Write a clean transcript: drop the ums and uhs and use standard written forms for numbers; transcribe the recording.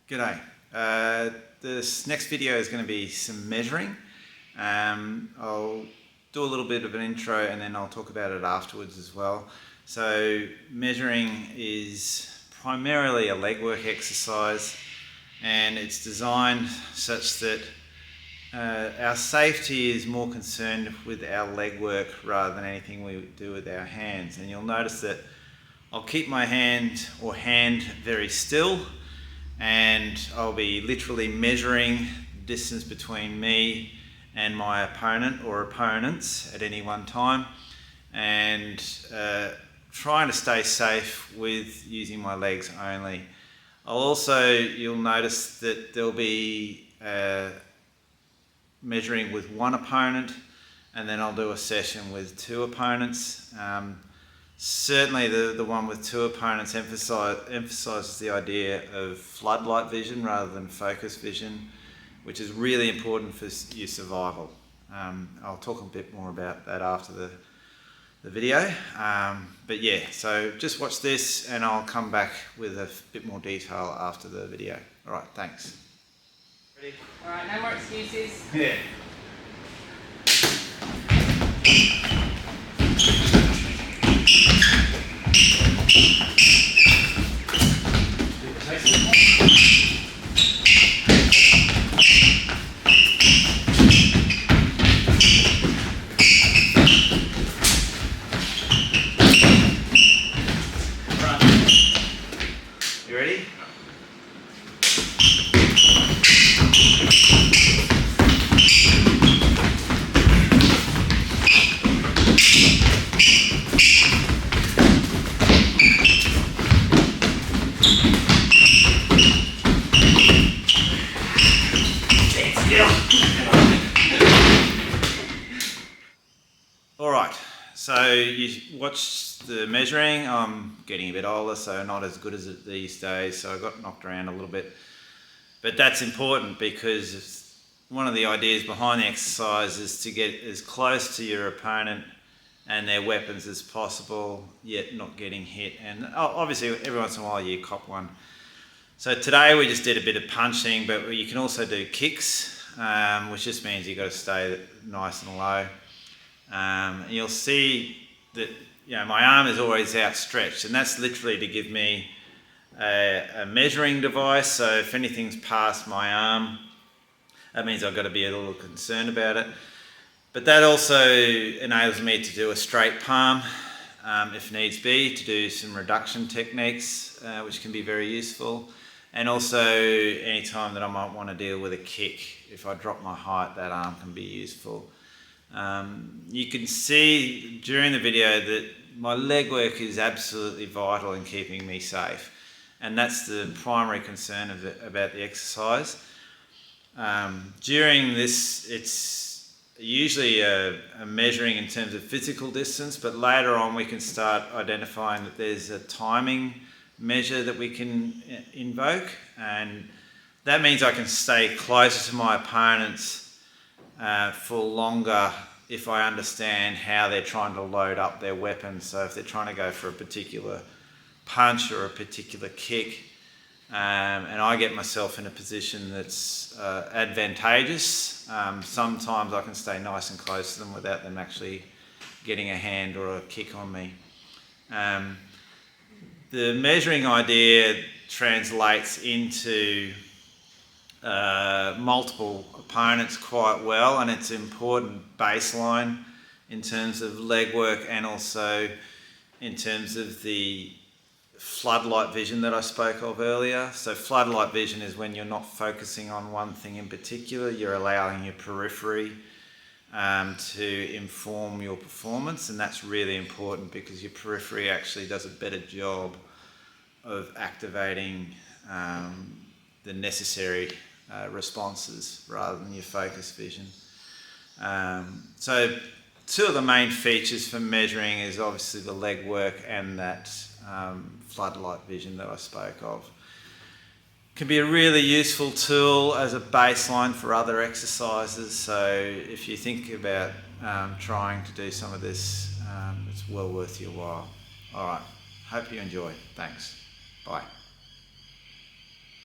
G'day. This next video is going to be some measuring. I'll do a little bit of an intro and then I'll talk about it afterwards as well. So measuring is primarily a legwork exercise, and it's designed such that our safety is more concerned with our legwork rather than anything we do with our hands. And you'll notice that I'll keep my hand very still, and I'll be literally measuring the distance between me and my opponent or opponents at any one time, and trying to stay safe with using my legs only. You'll notice that there'll be measuring with one opponent, and then I'll do a session with two opponents. Certainly the one with two opponents emphasises the idea of floodlight vision rather than focus vision, which is really important for your survival. I'll talk a bit more about that after the video. But yeah, so just watch this and I'll come back with a bit more detail after the video. Alright, thanks. Ready? Alright, no more excuses. Yeah. You ready? Alright, so you watched the measuring. I'm getting a bit older, so not as good as it these days, so I got knocked around a little bit. But that's important because one of the ideas behind the exercise is to get as close to your opponent and their weapons as possible, yet not getting hit. And obviously every once in a while you cop one. So today we just did a bit of punching, but you can also do kicks, which just means you've got to stay nice and low. You'll see that my arm is always outstretched, and that's literally to give me a measuring device. So if anything's past my arm, that means I've got to be a little concerned about it. But that also enables me to do a straight palm if needs be, to do some reduction techniques, which can be very useful. And also any time that I might want to deal with a kick, if I drop my height, that arm can be useful. You can see during the video that my legwork is absolutely vital in keeping me safe, and that's the primary concern about the exercise. During this, it's usually a measuring in terms of physical distance, but later on we can start identifying that there's a timing measure that we can invoke, and that means I can stay closer to my opponents for longer if I understand how they're trying to load up their weapons. So if they're trying to go for a particular punch or a particular kick, and I get myself in a position that's advantageous, sometimes I can stay nice and close to them without them actually getting a hand or a kick on me. The measuring idea translates into multiple opponents quite well, and it's an important baseline in terms of legwork and also in terms of the floodlight vision that I spoke of earlier. So floodlight vision is when you're not focusing on one thing in particular, you're allowing your periphery to inform your performance, and that's really important because your periphery actually does a better job of activating the necessary responses rather than your focus vision. So two of the main features for measuring is obviously the leg work and that floodlight vision that I spoke of. Can be a really useful tool as a baseline for other exercises, so if you think about trying to do some of this, it's well worth your while. Alright, hope you enjoy. Thanks. Bye.